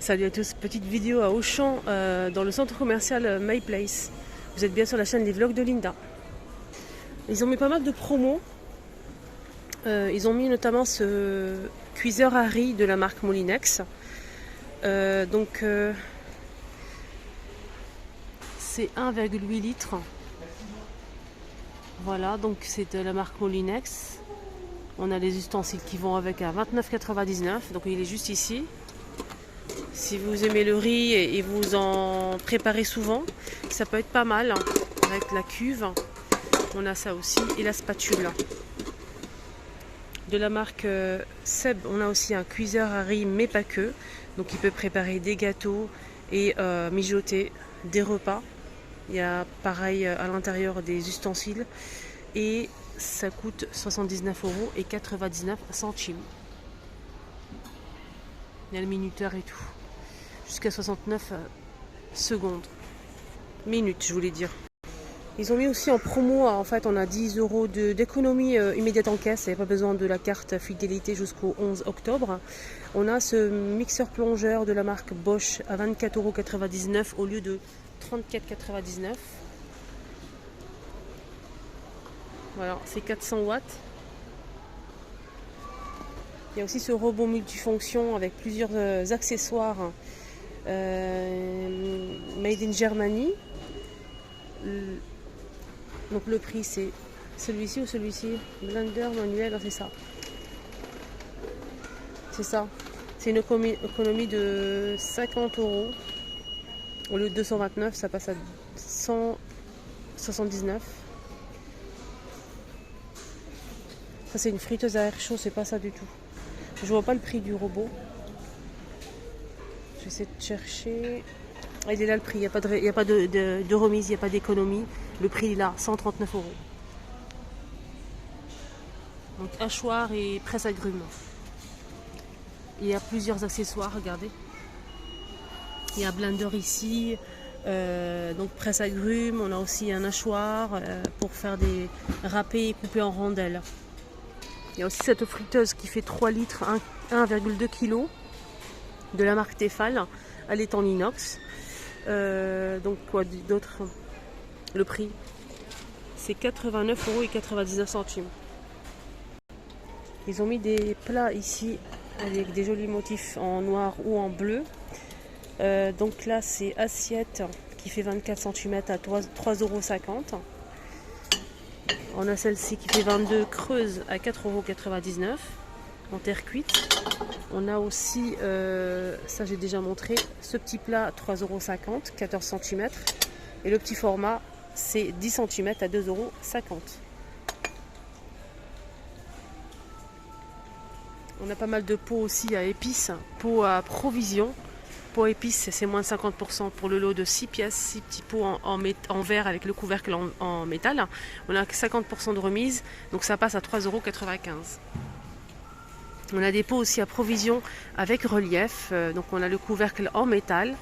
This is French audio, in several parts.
Salut à tous, petite vidéo à Auchan dans le centre commercial My Place. Vous êtes bien sur la chaîne des vlogs de Linda. Ils ont mis pas mal de promos. Ils ont mis notamment ce cuiseur à riz de la marque Molinex. C'est 1,8 litres. Voilà, donc c'est de la marque Molinex. On a les ustensiles qui vont avec à 29,99. Donc il est juste ici. Si vous aimez le riz et vous en préparez souvent, ça peut être pas mal avec la cuve. On a ça aussi et la spatule. De la marque Seb, on a aussi un cuiseur à riz, mais pas que. Donc il peut préparer des gâteaux et mijoter des repas. Il y a pareil à l'intérieur des ustensiles et ça coûte 79,99 €. Il y a le minuteur et tout. Jusqu'à 69 secondes. Minutes, je voulais dire. Ils ont mis aussi en promo, en fait, on a 10 € d'économie immédiate en caisse. Il n'y a pas besoin de la carte fidélité jusqu'au 11 octobre. On a ce mixeur plongeur de la marque Bosch à 24,99 € au lieu de 34,99 €. Voilà, c'est 400 watts. Il y a aussi ce robot multifonction avec plusieurs accessoires made in Germany. Donc le prix c'est celui-ci ou celui-ci, blender manuel, c'est ça. C'est ça. C'est une économie de 50 € au lieu de 229, ça passe à 179. Ça c'est une friteuse à air chaud, c'est pas ça du tout. Je vois pas le prix du robot. J'essaie de chercher. Il est là le prix, il n'y a pas de remise, il n'y a pas d'économie. Le prix est là, 139 €. Donc hachoir et presse agrumes. Il y a plusieurs accessoires, regardez. Il y a un blender ici, donc presse agrumes. On a aussi un hachoir pour faire des râpés et couper en rondelles. Il y a aussi cette friteuse qui fait 3 litres, 1,2 kg de la marque Tefal. Elle est en inox. Donc quoi d'autre? Le prix c'est 89,99 €. Ils ont mis des plats ici avec des jolis motifs en noir ou en bleu. Donc là c'est assiette qui fait 24 cm à 3,50 €. On a celle-ci qui fait 22 creuse à 4,99 € en terre cuite. On a aussi, ça j'ai déjà montré, ce petit plat 3,50 €, 14 cm. Et le petit format, c'est 10 cm à 2,50 €. On a pas mal de pots aussi à épices, pots à provision. Pot à épices, c'est moins de 50% pour le lot de 6 pièces, 6 petits pots en verre avec le couvercle en métal. On a 50% de remise, donc ça passe à 3,95 €. On a des pots aussi à provision avec relief, donc on a le couvercle en métal.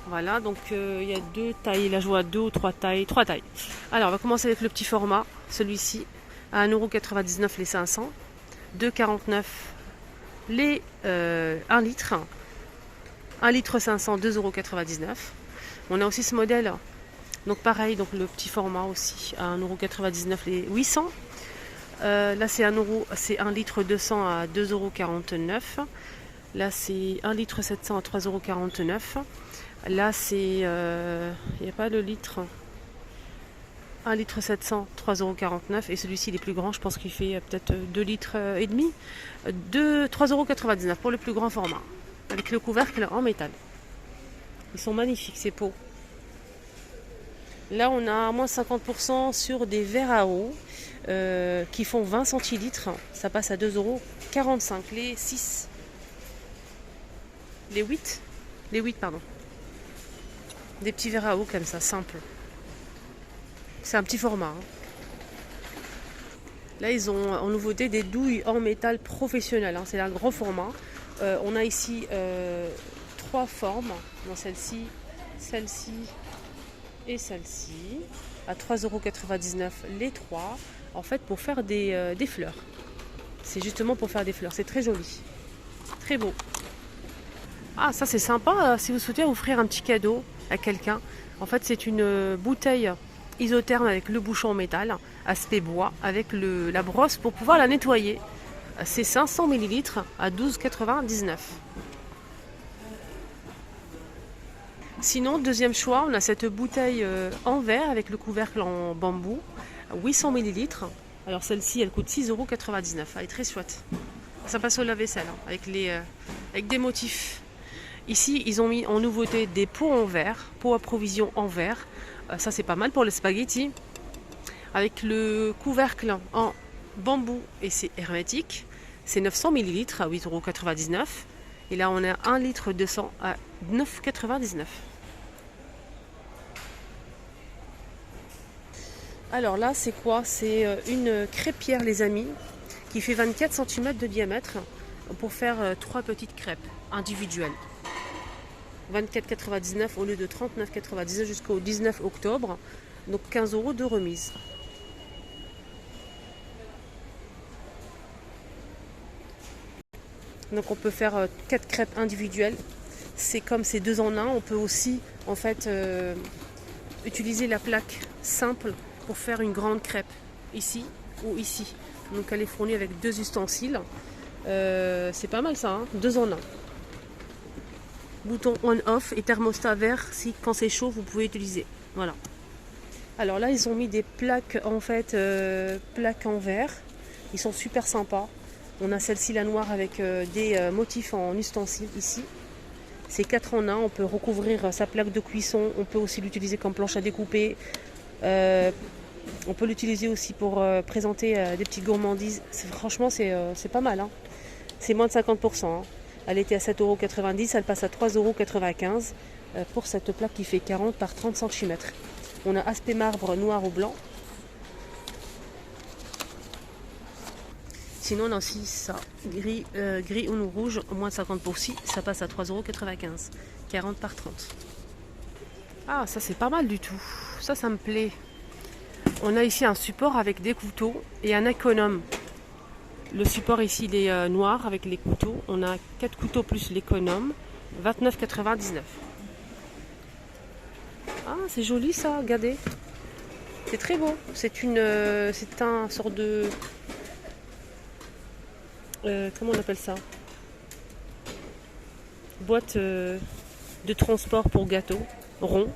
Voilà, donc il y a 2 tailles, là je vois 2 ou 3 tailles, 3 tailles. Alors on va commencer avec le petit format, celui-ci, à 1,99 € les 500, 2,49 € les 1 litre, 1 litre 500, 2,99 €. On a aussi ce modèle, donc pareil, donc le petit format aussi, à 1,99 € les 800. Là c'est 1 €, c'est 1 litre 200 à 2,49 €. Là c'est 1 litre 700 à 3,49 €. Là c'est, il n'y a pas le litre, 1 litre 700, 3,49 € et celui-ci il est plus grand, je pense qu'il fait peut-être 2 litres et demi, 3,99 € pour le plus grand format, avec le couvercle en métal. Ils sont magnifiques ces pots. Là on a moins 50% sur des verres à eau qui font 20 centilitres, ça passe à 2,45 € les 6. Les 8 pardon. Des petits verres à eau comme ça, simple. C'est un petit format. Là ils ont en nouveauté des douilles en métal professionnel, c'est un grand format. On a ici 3 formes, dans celle-ci, celle-ci et celle-ci, à 3,99 € les 3, en fait pour faire des fleurs. C'est justement pour faire des fleurs, c'est très joli, très beau. Ah, ça c'est sympa si vous souhaitez offrir un petit cadeau à quelqu'un. En fait, c'est une bouteille isotherme avec le bouchon en métal, aspect bois, avec la brosse pour pouvoir la nettoyer. C'est 500 ml à 12,99 €. Sinon, deuxième choix, on a cette bouteille en verre avec le couvercle en bambou, 800 ml. Alors celle-ci, elle coûte 6,99 €. Elle est très chouette. Ça passe au lave-vaisselle avec des motifs. Ici, ils ont mis en nouveauté des pots en verre, pots à provision en verre. Ça, c'est pas mal pour les spaghettis. Avec le couvercle en bambou et c'est hermétique. C'est 900 ml à 8,99 €. Et là, on a 1 litre de sang à 9,99 €. Alors là, c'est quoi? C'est une crêpière, les amis, qui fait 24 cm de diamètre pour faire 3 petites crêpes individuelles. 24,99 € au lieu de 39,99 € jusqu'au 19 octobre. Donc 15 € de remise. Donc on peut faire 4 crêpes individuelles. C'est comme c'est 2 en 1. On peut aussi en fait utiliser la plaque simple pour faire une grande crêpe ici ou ici. Donc elle est fournie avec 2 ustensiles. C'est pas mal ça, hein, 2 en 1. Bouton on-off et thermostat vert si quand c'est chaud vous pouvez utiliser. Voilà. Alors là ils ont mis des plaques en fait plaques en verre. Ils sont super sympas. On a celle-ci la noire avec des motifs en ustensile ici. C'est 4 en 1. On peut recouvrir sa plaque de cuisson. On peut aussi l'utiliser comme planche à découper. On peut l'utiliser aussi pour présenter des petites gourmandises. Franchement c'est pas mal. Hein. C'est moins de 50%. Hein. Elle était à 7,90 €, elle passe à 3,95 € pour cette plaque qui fait 40 par 30 cm. On a aspect marbre noir ou blanc. Sinon on a aussi ça, gris ou rouge, au moins de 50% aussi, ça passe à 3,95 €, 40 par 30. Ah, ça c'est pas mal du tout, ça me plaît. On a ici un support avec des couteaux et un économe. Le support ici il est noir avec les couteaux. On a 4 couteaux plus l'économe, 29,99 €. Ah, c'est joli ça, regardez. C'est très beau. C'est un sort de... comment on appelle ça? Boîte de transport pour gâteau, rond.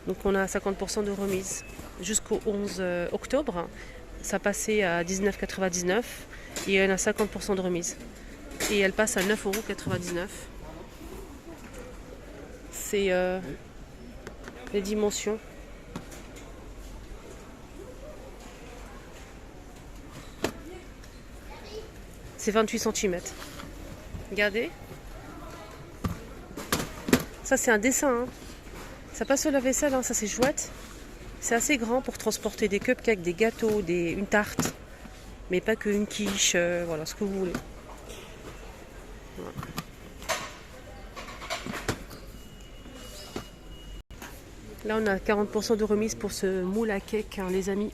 Donc on a 50% de remise. Jusqu'au 11 octobre, ça passait à 19,99 € et elle a 50% de remise. Et elle passe à 9,99 €. C'est les dimensions. C'est 28 cm. Regardez. Ça c'est un dessin. Hein. Ça passe au lave-vaisselle, hein. Ça c'est chouette. C'est assez grand pour transporter des cupcakes, des gâteaux, une tarte. Mais pas qu'une quiche, voilà, ce que vous voulez. Voilà. Là, on a 40% de remise pour ce moule à cake, hein, les amis.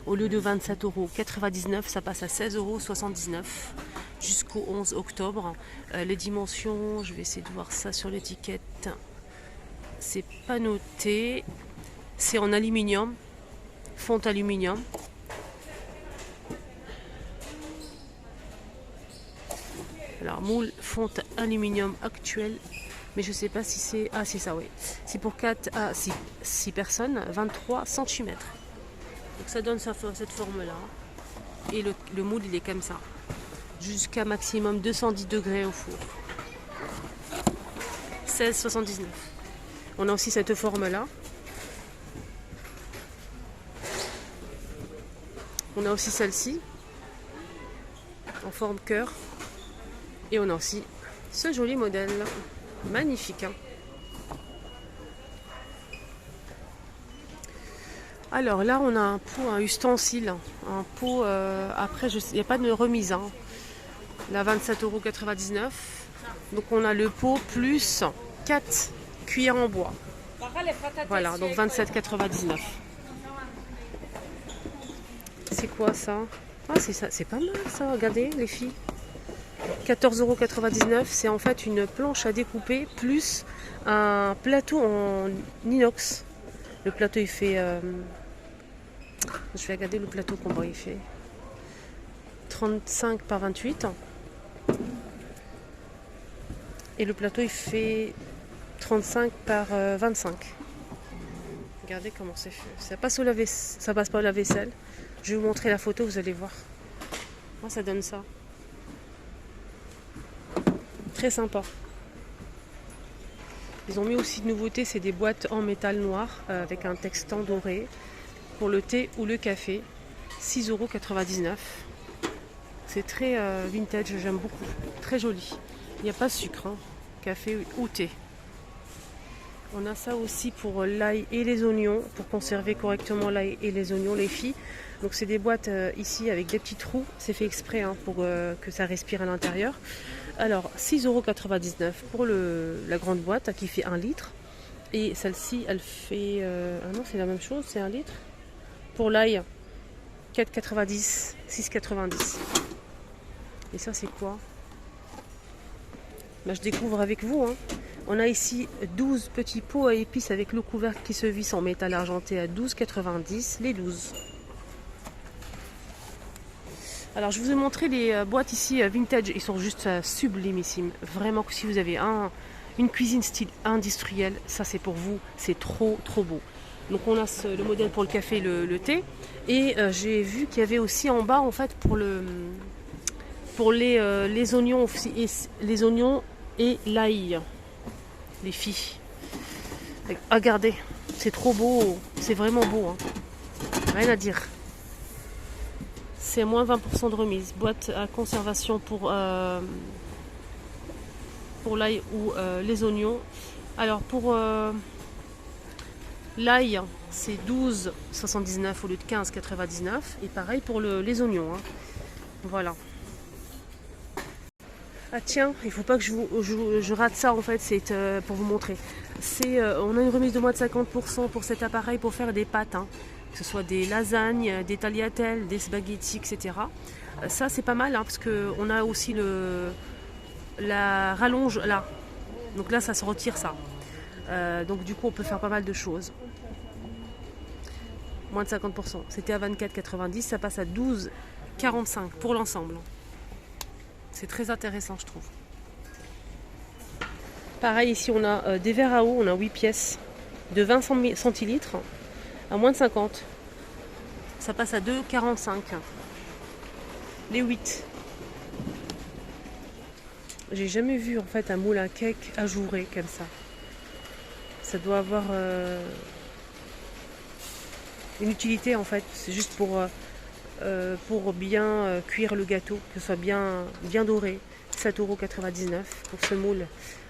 Au lieu de 27,99 €, ça passe à 16,79 € jusqu'au 11 octobre. Les dimensions, je vais essayer de voir ça sur l'étiquette. C'est pas noté. C'est en aluminium, fonte aluminium. Alors, moule fonte aluminium actuel. Mais je sais pas si c'est... Ah, c'est ça, oui. C'est pour 4 à 6 personnes, 23 cm. Donc ça donne cette forme-là. Et le moule, il est comme ça. Jusqu'à maximum 210 degrés au four. 16,79 €. On a aussi cette forme-là. On a aussi celle-ci. En forme cœur. Et on a aussi ce joli modèle. Magnifique. Hein. Alors là, on a un pot, un ustensile. Un pot, après, il n'y a pas de remise. Hein. Là, 27,99 €. Donc on a le pot plus 4 cuillères en bois. Voilà, donc 27,99 €. C'est quoi ça? Ah, c'est ça, c'est pas mal ça, regardez les filles. 14,99 €. C'est en fait une planche à découper plus un plateau en inox. Le plateau il fait... je vais regarder le plateau combien il fait. 35 par 28. Et le plateau il fait 35 par 25. Regardez comment c'est fait. Ça passe pas au lave-vaisselle. Je vais vous montrer la photo, vous allez voir. Moi, ça donne ça. Très sympa. Ils ont mis aussi de nouveautés, c'est des boîtes en métal noir avec un textant doré pour le thé ou le café. 6,99 €. C'est très vintage, j'aime beaucoup. Très joli. Il n'y a pas de sucre, hein. Café ou thé. On a ça aussi pour l'ail et les oignons, pour conserver correctement l'ail et les oignons, les filles. Donc c'est des boîtes ici avec des petits trous, c'est fait exprès hein, pour que ça respire à l'intérieur. Alors 6,99 € pour la grande boîte qui fait 1 litre. Et celle-ci, elle fait... ah non, c'est la même chose, c'est 1 litre. Pour l'ail, 4,90 €, 6,90 €. Et ça c'est quoi? Là, je découvre avec vous. Hein. On a ici 12 petits pots à épices avec le couvercle qui se visse en métal argenté à 12,90 €, les 12. Alors, je vous ai montré les boîtes ici vintage. Ils sont juste sublimissimes. Vraiment, que si vous avez une cuisine style industriel, ça c'est pour vous. C'est trop, trop beau. Donc, on a le modèle pour le café et le thé. Et j'ai vu qu'il y avait aussi en bas, en fait, pour les oignons aussi, et les oignons et l'ail, les filles. Regardez, c'est trop beau, c'est vraiment beau, hein. Rien à dire. C'est moins 20% de remise. Boîte à conservation pour l'ail ou les oignons. Alors pour l'ail, c'est 12,79 € au lieu de 15,99 €. Et pareil pour les oignons, hein. Voilà. Ah tiens, il ne faut pas que je rate ça en fait, c'est pour vous montrer. On a une remise de moins de 50% pour cet appareil pour faire des pâtes, hein. Que ce soit des lasagnes, des tagliatelles, des spaghettis, etc. Ça c'est pas mal hein, parce qu'on a aussi la rallonge là. Donc là ça se retire ça. Donc du coup on peut faire pas mal de choses. Moins de 50%. C'était à 24,90 €, ça passe à 12,45 € pour l'ensemble. C'est très intéressant, je trouve. Pareil, ici, on a des verres à eau. On a 8 pièces de 20 centilitres à moins de 50. Ça passe à 2,45 €. Les 8. J'ai jamais vu, en fait, un moule à cake ajouré comme ça. Ça doit avoir une utilité, en fait. C'est juste pour bien cuire le gâteau, que ce soit bien doré. 7,99 € pour ce moule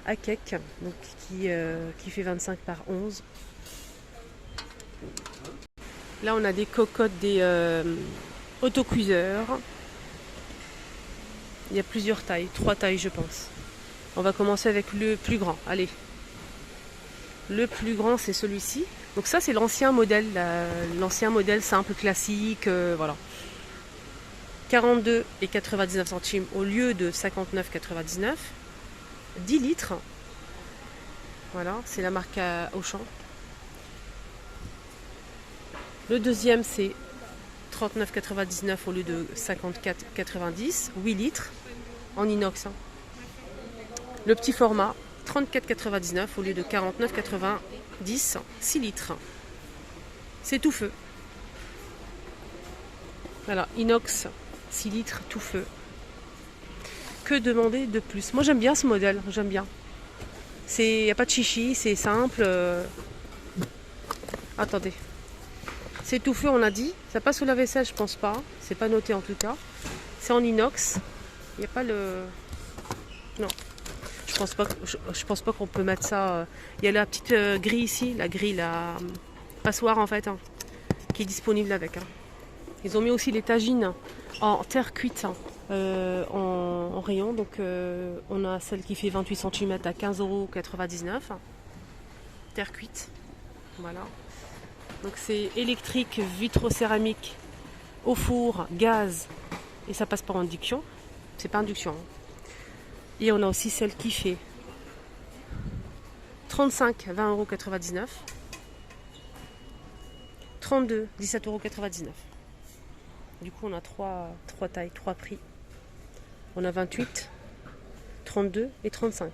à cake, donc qui fait 25 par 11. Là on a des cocottes, des autocuiseurs. Il y a plusieurs tailles, 3 tailles je pense. On va commencer avec le plus grand. Allez. Le plus grand c'est celui-ci. Donc ça c'est l'ancien modèle simple, classique, voilà. 42,99 centimes au lieu de 59,99. 10 litres. Voilà, c'est la marque Auchan. Le deuxième c'est 39,99 au lieu de 54,90. 8 litres en inox. Hein. Le petit format 34,99 au lieu de 49,90. 6 litres. C'est tout feu. Voilà, inox 6 litres tout feu. Que demander de plus? Moi j'aime bien ce modèle, j'aime bien. Il n'y a pas de chichi, c'est simple. Attendez. C'est tout feu, on a dit. Ça passe au lave-vaisselle, je pense pas. C'est pas noté en tout cas. C'est en inox. Il n'y a pas le... Non. Je pense pas qu'on peut mettre ça. Il y a la petite grille ici, la grille, la passoire en fait, hein, qui est disponible avec. Hein. Ils ont mis aussi les tagines en terre cuite en rayon. Donc on a celle qui fait 28 cm à 15,99 €. Terre cuite. Voilà. Donc c'est électrique, vitro-céramique, au four, gaz. Et ça passe par induction. C'est pas induction. Hein. Et on a aussi celle qui fait 35, 20,99 €. 32, 17,99 €. Du coup, on a trois tailles, 3 prix. On a 28, 32 et 35.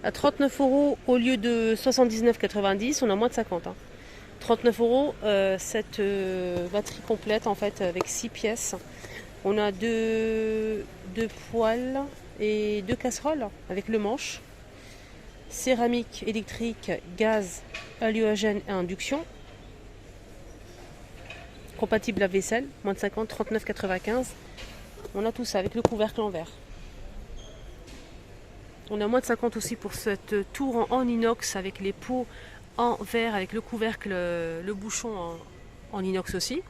À 39 € au lieu de 79,90 €, on a moins de 50. 39 €, cette batterie complète en fait avec 6 pièces. On a deux poêles et 2 casseroles avec le manche. Céramique, électrique, gaz, halogène et induction. Compatible à vaisselle, moins de 50, 39,95 €. On a tout ça avec le couvercle en verre. On a moins de 50 aussi pour cette tour en inox avec les pots en verre avec le couvercle, le bouchon en inox aussi.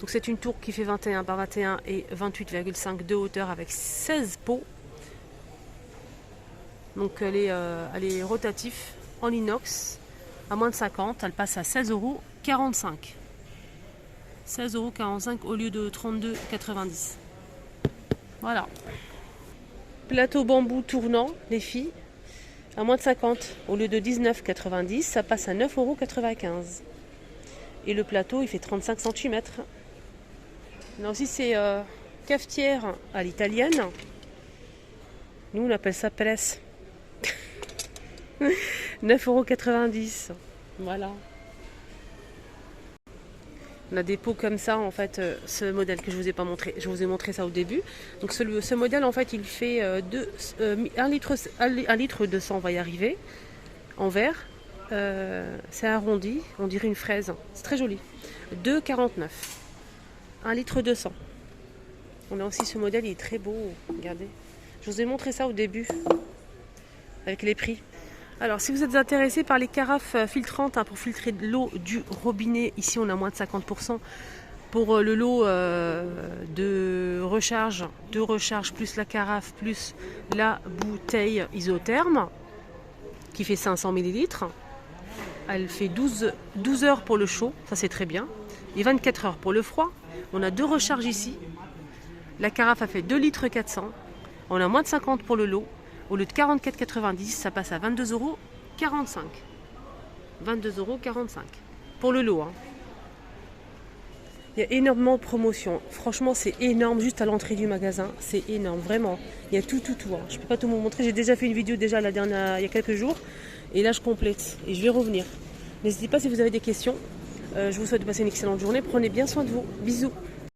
Donc c'est une tour qui fait 21 par 21 et 28,5 de hauteur avec 16 pots. Donc elle est rotative en inox à moins de 50. Elle passe à 16,45 €. 16,45 € au lieu de 32,90 €. Voilà. Plateau bambou tournant, les filles, à moins de 50. Au lieu de 19,90 €, ça passe à 9,95 €. Et le plateau, il fait 35 cm. Là aussi, c'est cafetière à l'italienne. Nous, on appelle ça presse. 9,90 €. Voilà. On a des pots comme ça, en fait, ce modèle que je vous ai pas montré. Je vous ai montré ça au début. Donc ce modèle, en fait, il fait 1 litre 200, on va y arriver, en verre. C'est arrondi, on dirait une fraise. C'est très joli. 2,49 €. 1 litre 200. On a aussi ce modèle, il est très beau. Regardez. Je vous ai montré ça au début, avec les prix. Alors, si vous êtes intéressé par les carafes filtrantes pour filtrer de l'eau du robinet, ici on a moins de 50% pour le lot de recharge plus la carafe plus la bouteille isotherme qui fait 500 ml. Elle fait 12 heures pour le chaud, ça c'est très bien, et 24 heures pour le froid. On a 2 recharges ici. La carafe a fait 2 litres 400. On a moins de 50 pour le lot. Au lieu de 44,90 €, ça passe à 22,45 €. 22,45 € pour le lot. Il y a énormément de promotions. Franchement, c'est énorme juste à l'entrée du magasin. C'est énorme, vraiment. Il y a tout. Je ne peux pas tout vous montrer. J'ai déjà fait une vidéo il y a quelques jours. Et là, je complète. Et je vais revenir. N'hésitez pas si vous avez des questions. Je vous souhaite de passer une excellente journée. Prenez bien soin de vous. Bisous.